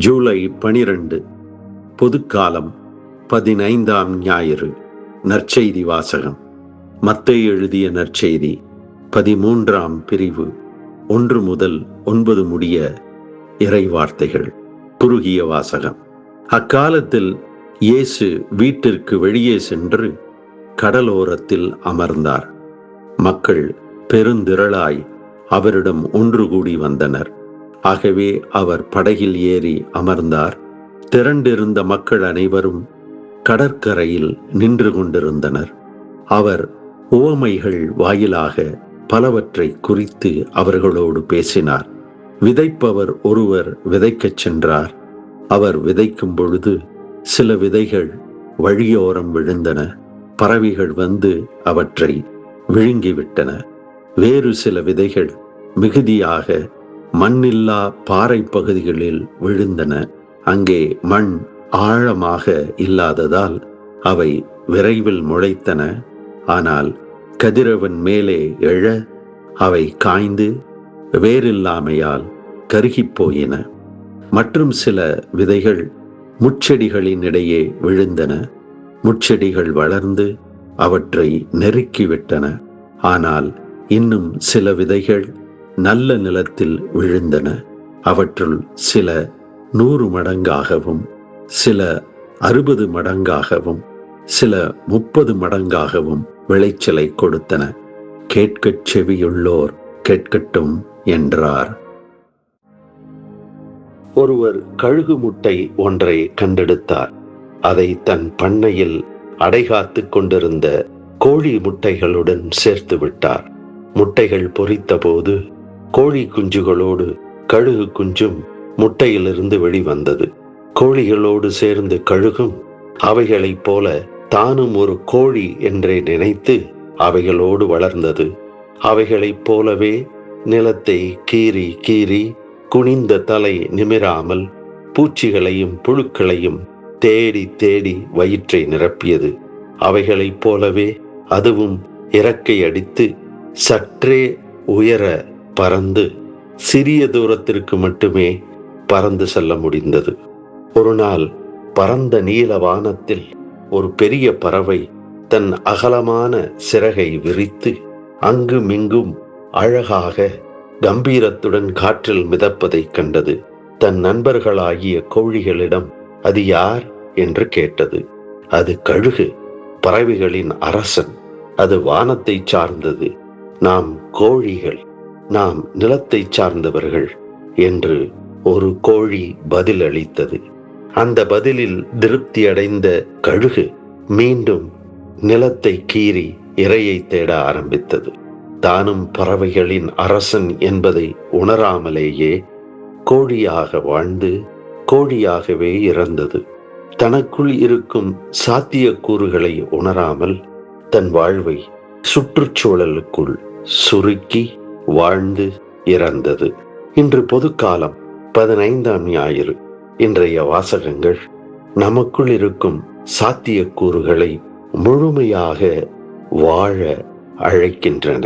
ஜூலை 12 பொதுக்காலம் 15ஆம் ஞாயிறு. நற்செய்தி வாசகம். மத்தேயு எழுதிய நற்செய்தி 13ஆம் பிரிவு 1 முதல் 9 முடிய இறை வார்த்தைகள். குறுகிய வாசகம். அக்காலத்தில் இயேசு வீட்டிற்கு வெளியே சென்று கடலோரத்தில் அமர்ந்தார். மக்கள் பெருந்திரளாய் அவரிடம் ஒன்று கூடி வந்தனர். ஆகவே அவர் படகில் ஏறி அமர்ந்தார். திரண்டிருந்த மக்கள் அனைவரும் கடற்கரையில் நின்று கொண்டிருந்தனர். அவர் உவமைகள் வாயிலாக பலவற்றை குறித்து அவர்களோடு பேசினார். விதைப்பவர் ஒருவர் விதைக்கச் சென்றார். அவர் விதைக்கும் பொழுது சில விதைகள் வழியோரம் விழுந்தன. பறவைகள் வந்து அவற்றை விழுங்கிவிட்டன. வேறு சில விதைகள் மிகுதியாக மண்ணில்லா பாறை பகுதிகளில் விழுந்தன. அங்கே மண் ஆழமாக இல்லாததால் அவை விரைவில் முளைத்தன. ஆனால் கதிரவன் மேலே எழ அவை காய்ந்து வேரில்லாமையால் கருகிப் போயின. மற்றும் சில விதைகள் முட்செடிகளின் இடையே விழுந்தன. முட்செடிகள் வளர்ந்து அவற்றை நெருக்கிவிட்டன. ஆனால் இன்னும் சில விதைகள் நல்ல நிலத்தில் விழுந்தன. அவற்றுள் சில 100 மடங்காகவும், சில 60 மடங்காகவும், சில 30 மடங்காகவும் விளைச்சலை கொடுத்தன. கேட்கச் செவியுள்ளோர் கேட்கட்டும் என்றார். ஒருவர் கழுகு முட்டை ஒன்றை கண்டெடுத்தார். அதை தன் பண்ணையில் அடைகாத்து கொண்டிருந்த கோழி முட்டைகளுடன் சேர்த்து விட்டார். முட்டைகள் பொரித்த போது கோழி குஞ்சுகளோடு கழுகு குஞ்சும் முட்டையிலிருந்து வெளிவந்தது. கோழிகளோடு சேர்ந்து கழுகும் அவைகளைப் போல தானும் ஒரு கோழி என்றே நினைத்து அவைகளோடு வளர்ந்தது. அவைகளைப் போலவே நிலத்தை கீறி கீறி குனிந்த தலை நிமிராமல் பூச்சிகளையும் புழுக்களையும் தேடி தேடி வயிற்றை நிரப்பியது. அவைகளைப் போலவே அதுவும் இறக்கை அடித்து சற்றே உயர பறந்து சிறிய தூரத்திற்கு மட்டுமே பறந்து செல்ல முடிந்தது. ஒரு நாள் பரந்த நீல வானத்தில் ஒரு பெரிய பறவை தன் அகலமான சிறகை விரித்து அங்குமிங்கும் அழகாக கம்பீரத்துடன் காற்றில் மிதப்பதைக் கண்டது. தன் நண்பர்களாகிய கோழிகளிடம் அது யார் என்று கேட்டது. அது கழுகு, பறவைகளின் அரசன். அது வானத்தை சார்ந்தது. நாம் கோழிகள், நாம் நிலத்தை சார்ந்தவர்கள் என்று ஒரு கோழி பதில் அளித்தது. அந்த பதிலில் திருப்தி அடைந்த கழுகு மீண்டும் நிலத்தை கீறி இரையை தேட ஆரம்பித்தது. தானும் பறவைகளின் அரசன் என்பதை உணராமலேயே கோழியாக வாழ்ந்து கோழியாகவே இறந்தது. தனக்குள் இருக்கும் சாத்தியக்கூறுகளை உணராமல் தன் வாழ்வை சுற்றுச்சூழலுக்குள் சுருக்கி வாழ்ந்து இறந்தது. இன்று பொதுக்காலம் 15ஆம் ஞாயிறு. இன்றைய வாசகங்கள் நமக்குள் இருக்கும் சாத்தியக்கூறுகளை முழுமையாக வாழ அழைக்கின்றன.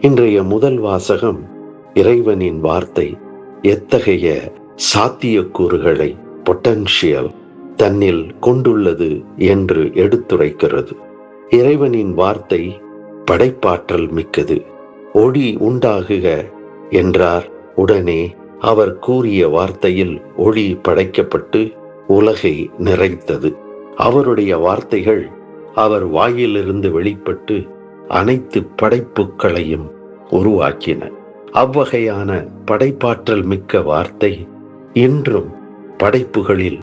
இன்றைய முதல் வாசகம் இறைவனின் வார்த்தை எத்தகைய சாத்தியக்கூறுகளை பொட்டன்ஷியல் தன்னில் கொண்டுள்ளது என்று எடுத்துரைக்கிறது. இறைவனின் வார்த்தை படைப்பாற்றல் மிக்கது. ஒளி உண்டாகுக என்றார். உடனே அவர் கூறிய வார்த்தையில் ஒளி படைக்கப்பட்டு உலகை நிறைத்தது. அவருடைய வார்த்தைகள் அவர் வாயிலிருந்து வெளிப்பட்டு அனைத்து படைப்புகளையும் உருவாக்கின. அவ்வகையான படைப்பாற்றல் மிக்க வார்த்தை இன்றும் படைப்புகளில்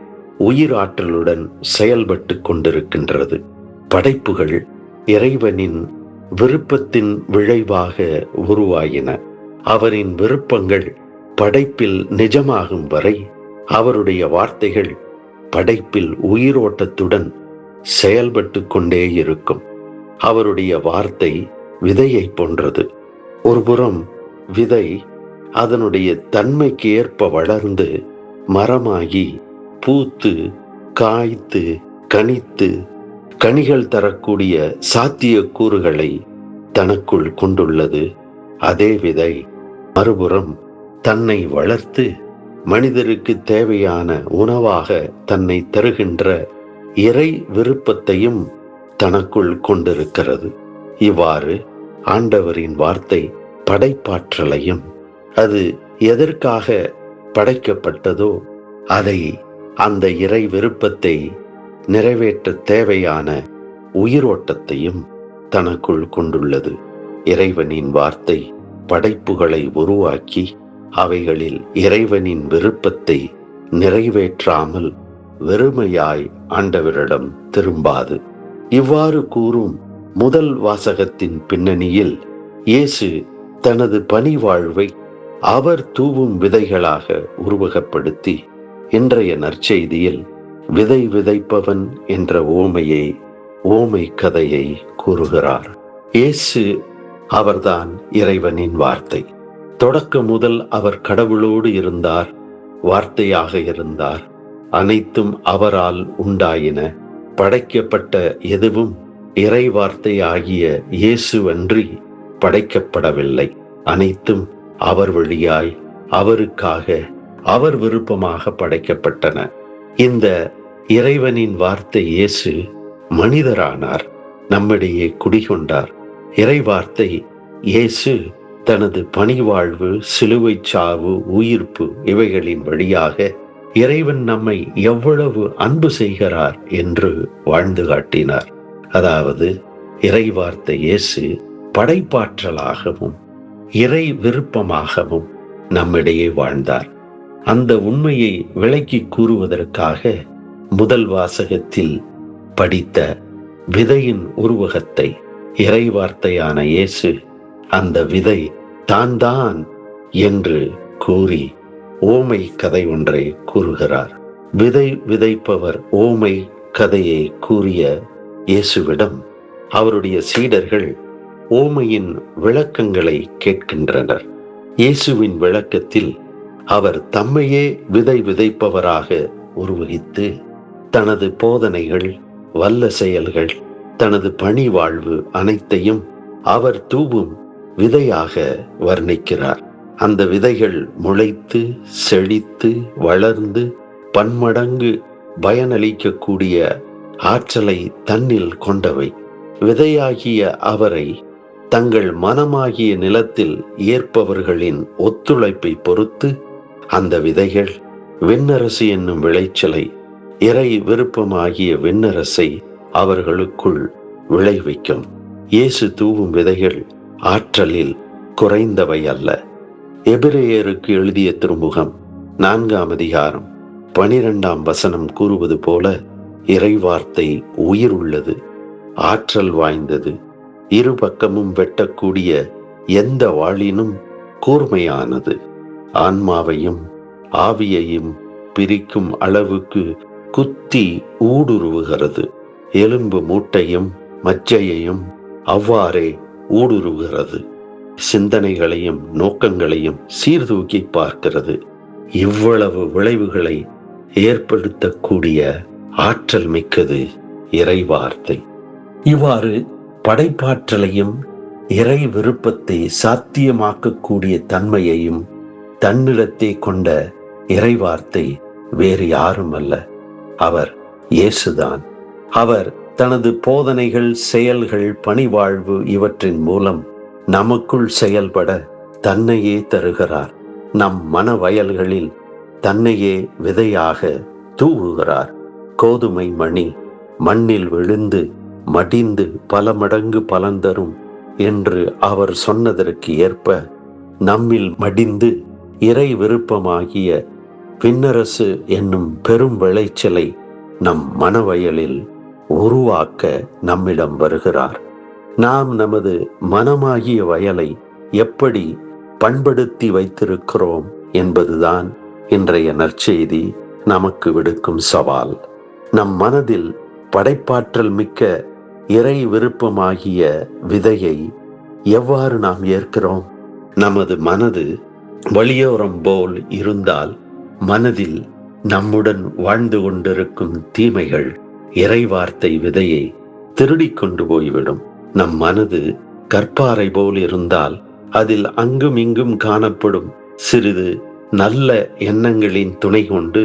உயிராற்றலுடன் செயல்பட்டு கொண்டிருக்கின்றது. படைப்புகள் இறைவனின் விருப்பத்தின் விளைவாக உருவாயின. அவரின் விருப்பங்கள் படைப்பில் நிஜமாகும் வரை அவருடைய வார்த்தைகள் படைப்பில் உயிரோட்டத்துடன் செயல்பட்டு கொண்டே இருக்கும். அவருடைய வார்த்தை விதையை போன்றது. ஒருபுறம் விதை அதனுடைய தன்மைக்கு ஏற்ப வளர்ந்து மரமாகி பூத்து காய்த்து கனித்து கனிகள் தரக்கூடிய சாத்தியக்கூறுகளை தனக்குள் கொண்டுள்ளது. அதே விதை மறுபுறம் தன்னை வளர்த்து மனிதருக்கு தேவையான உணவாக தன்னை தருகின்ற இறை விருப்பத்தையும் தனக்குள் கொண்டிருக்கிறது. இவ்வாறு ஆண்டவரின் வார்த்தை படைப்பாற்றலையும், அது எதற்காக படைக்கப்பட்டதோ அதை, அந்த இறை விருப்பத்தை நிறைவேற்ற தேவையான உயிரோட்டத்தையும் தனக்குள் கொண்டுள்ளது. இறைவனின் வார்த்தை படைப்புகளை உருவாக்கி அவைகளில் இறைவனின் விருப்பத்தை நிறைவேற்றாமல் வெறுமையாய் ஆண்டவரிடம் திரும்பாது. இவ்வாறு கூறும் முதல் வாசகத்தின் பின்னணியில் இயேசு தனது பணிவாழ்வை அவர் தூவும் விதைகளாக உருவகப்படுத்தி இன்றைய நற்செய்தியில் விதை விதைப்பவன் என்ற ஓமை கதையை கூறுகிறார். இயேசு அவர்தான் இறைவனின் வார்த்தை. தொடக்கம் முதல் அவர் கடவுளோடு இருந்தார், வார்த்தையாக இருந்தார். அனைத்தும் அவரால் உண்டாயின. படைக்கப்பட்ட எதுவும் இறை வார்த்தை ஆகிய இயேசுவன்றி படைக்கப்படவில்லை. அனைத்தும் அவர் வழியாய், அவருக்காக, அவர் விருப்பமாக படைக்கப்பட்டன. இந்த இறைவனின் வார்த்தை இயேசு மனிதரானார், நம்மிடையே குடிகொண்டார். இறை வார்த்தை இயேசு தனது பணிவாழ்வு, சிலுவை சாவு, உயிர்ப்பு இவைகளின் வழியாக இறைவன் நம்மை எவ்வளவு அன்பு செய்கிறார் என்று வாழ்ந்து காட்டினார். அதாவது இறை வார்த்தை இயேசு படைப்பாற்றலாகவும் இறை விருப்பமாகவும் நம்மிடையே வாழ்ந்தார். அந்த உண்மையை விளக்கி கூறுவதற்காக முதல் வாசகத்தில் படித்த விதையின் உருவகத்தை, இறை வார்த்தையான இயேசு அந்த விதை தான் என்று கூறி ஓமை கதை ஒன்றை கூறுகிறார். விதை விதைப்பவர் ஓமை கதையை கூறிய இயேசுவிடம் அவருடைய சீடர்கள் ஓமையின் விளக்கங்களை கேட்கின்றனர். இயேசுவின் விளக்கத்தில் அவர் தம்மையே விதை விதைப்பவராக உருவகித்து தனது போதனைகள், வல்ல செயல்கள், தனது பணி வாழ்வு அனைத்தையும் அவர் தூவும் விதையாக வர்ணிக்கிறார். அந்த விதைகள் முளைத்து செழித்து வளர்ந்து பன்மடங்கு பயனளிக்கக்கூடிய ஆற்றலை தன்னில் கொண்டவை. விதையாகிய அவரை தங்கள் மனமாகிய நிலத்தில் ஏற்பவர்களின் ஒத்துழைப்பை பொறுத்து அந்த விதைகள் விண்ணரசு என்னும் விளைச்சலை, இறை விருப்பமாகிய விண்ணரசை அவர்களுக்குள் விளைவிக்கும். இயேசு தூவும் விதைகள் ஆற்றலில் குறைந்தவை அல்ல. எபிரேயருக்கு எழுதிய திருமுகம் 4ஆம் அதிகாரம் 12ஆம் வசனம் கூறுவது போல, இறைவார்த்தை உயிர் உள்ளது, ஆற்றல் வாய்ந்தது, இரு பக்கமும் வெட்டக்கூடிய எந்த வாளினும் கூர்மையானது, ஆன்மாவையும் ஆவியையும் பிரிக்கும் அளவுக்கு குத்தி ஊடுருவுகிறது, எலும்பு மூட்டையும் மச்சையையும் அவ்வாறே ஊடுருவுகிறது, சிந்தனைகளையும் நோக்கங்களையும் சீர்தூக்கி பார்க்கிறது. இவ்வளவு விளைவுகளை ஏற்படுத்தக்கூடிய ஆற்றல் மிக்கது இறைவார்த்தை. இவ்வாறு படைப்பாற்றலையும் இறை விருப்பத்தை சாத்தியமாக்கக்கூடிய தன்மையையும் தன்னிடத்தே கொண்ட இறைவார்த்தை வேறு யாரும் அல்ல, அவர் இயேசுதான். அவர் தனது போதனைகள், செயல்கள், பணிவாழ்வு இவற்றின் மூலம் நமக்குள் செயல்பட தன்னையே தருகிறார். நம் மன வயல்களில் தன்னையே விதையாக தூவுகிறார். கோதுமை மணி மண்ணில் விழுந்து மடிந்து பல மடங்கு பலன் தரும் என்று அவர் சொன்னதற்கு ஏற்ப நம்மில் மடிந்து இறை விருப்பமாகிய விண்ணரசு என்னும் பெரும் விளைச்சலை நம் மனவயலில் உருவாக்க நம்மிடம் வருகிறார். நாம் நமது மனமாகிய வயலை எப்படி பண்படுத்தி வைத்திருக்கிறோம் என்பதுதான் இன்றைய நற்செய்தி நமக்கு விடுக்கும் சவால். நம் மனதில் படைப்பாற்றல் மிக்க இறை விருப்பமாகிய விதையை எவ்வாறு நாம் ஏற்கிறோம்? நமது மனது வழியோரம் போல் இருந்தால் மனதில் நம்முடன் வாழ்ந்து கொண்டிருக்கும் தீமைகள் இறைவார்த்தை விதையை திருடி கொண்டு போய்விடும். நம் மனது கற்பாறை போல் இருந்தால் அதில் அங்கும் இங்கும் காணப்படும் சிறிது நல்ல எண்ணங்களின் துணை கொண்டு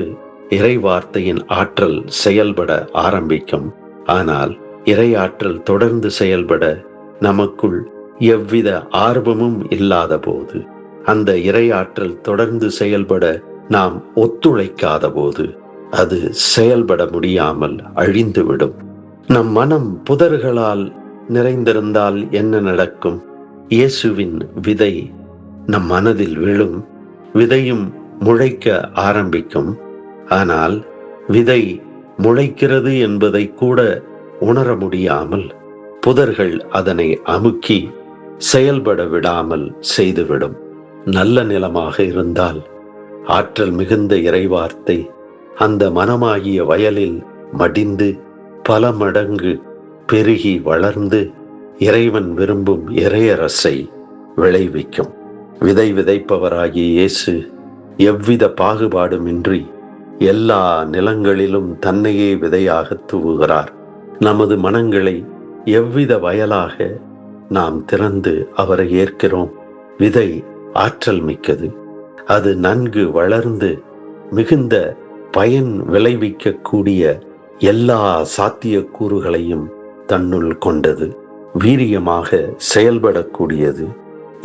இறை வார்த்தையின் ஆற்றல் செயல்பட ஆரம்பிக்கும். ஆனால் இறை ஆற்றல் தொடர்ந்து செயல்பட நமக்குள் எவ்வித ஆர்வமும் இல்லாத போது, அந்த இறை ஆற்றல் தொடர்ந்து செயல்பட நாம் ஒத்துழைக்காத போது அது செயல்பட முடியாமல் அழிந்துவிடும். நம் மனம் புதர்களால் நிறைந்திருந்தால் என்ன நடக்கும்? இயேசுவின் விதை நம் மனதில் விழும். விதையும் முளைக்க ஆரம்பிக்கும். ஆனால் விதை முளைக்கிறது என்பதை கூட உணர முடியாமல் புதர்கள் அதனை அமுக்கி செயல்பட விடாமல் செய்துவிடும். நல்ல நிலமாக இருந்தால் ஆற்றல் மிகுந்த இறைவார்த்தை அந்த மனமாகிய வயலில் மடிந்து பல மடங்கு பெருகி வளர்ந்து இறைவன் விரும்பும் இறையரசை விளைவிக்கும். விதை விதைப்பவராகிய இயேசு எவ்வித பாகுபாடுமின்றி எல்லா நிலங்களிலும் தன்னையே விதையாக தூவுகிறார். நமது மனங்களை எவ்வித வயலாக நாம் திறந்து அவரை ஏற்கிறோம். விதை ஆற்றல் மிக்கது. அது நன்கு வளர்ந்து மிகுந்த பயன் விளைவிக்கக்கூடிய எல்லா சாத்தியக்கூறுகளையும் தன்னுள் கொண்டது. வீரியமாக செயல்படக்கூடியது.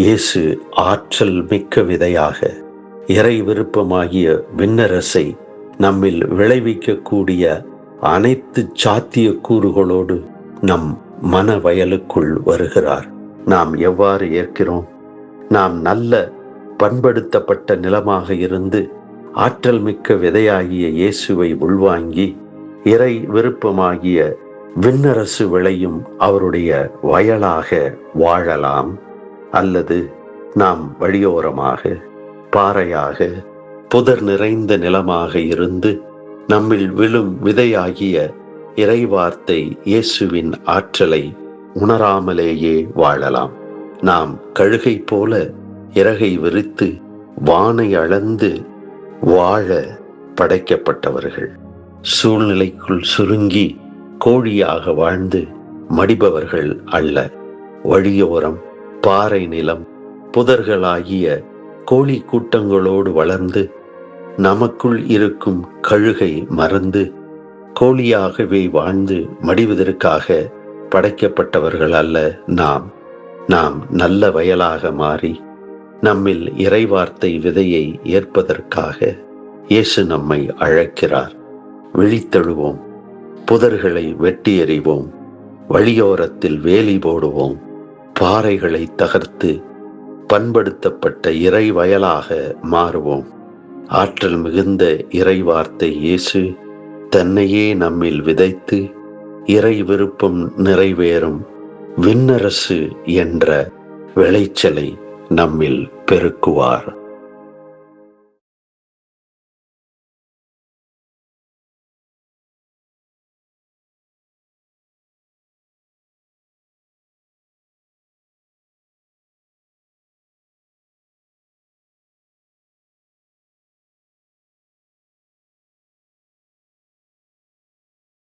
இயேசு ஆற்றல் மிக்க விதையாக இறை விருப்பமாகிய விண்ணரசை நம்மில் விளைவிக்கக்கூடிய அனைத்து சாத்தியக்கூறுகளோடு நம் மன வயலுக்குள் வருகிறார். நாம் எவ்வாறு ஏற்கிறோம்? நாம் நல்ல பண்படுத்தப்பட்ட நிலமாக இருந்து ஆற்றல் மிக்க விதையாகிய இயேசுவை உள்வாங்கி இறை விருப்பமாகிய விண்ணரசு விளையும் அவருடைய வயலாக வாழலாம். அல்லது நாம் வழியோரமாக, பாறையாக, புதர் நிறைந்த நிலமாக இருந்து நம்மில் விழும் விதையாகிய இறைவார்த்தை இயேசுவின் ஆற்றலை உணராமலேயே வாழலாம். நாம் கழுகை போல இறகை விரித்து வானை அளந்து வாழ படைக்கப்பட்டவர்கள். சூழ்நிலைக்குள் சுருங்கி கோழியாக வாழ்ந்து மடிபவர்கள் அல்ல. வழியோரம், பாறை நிலம், புதர்களாகிய கோழி கூட்டங்களோடு வளர்ந்து நமக்குள் இருக்கும் கழுகை மறந்து கோழியாகவே வாழ்ந்து மடிவதற்காக படைக்கப்பட்டவர்கள் அல்ல. நாம் நல்ல வயலாக மாறி நம்மில் இறைவார்த்தை விதையை ஏற்பதற்காக இயேசு நம்மை அழைக்கிறார். விழித்தெழுவோம், புதர்களை வெட்டி எறிவோம், வழியோரத்தில் வேலி போடுவோம், பாறைகளை தகர்த்து பண்படுத்தப்பட்ட இறை வயலாக மாறுவோம். ஆற்றல் மிகுந்த இறைவார்த்தை இயேசு தன்னையே நம்மில் விதைத்து இறை விருப்பம் நிறைவேறும் விண்ணரசு என்ற விளைச்சலை நம்மில் பெருக்குவார்.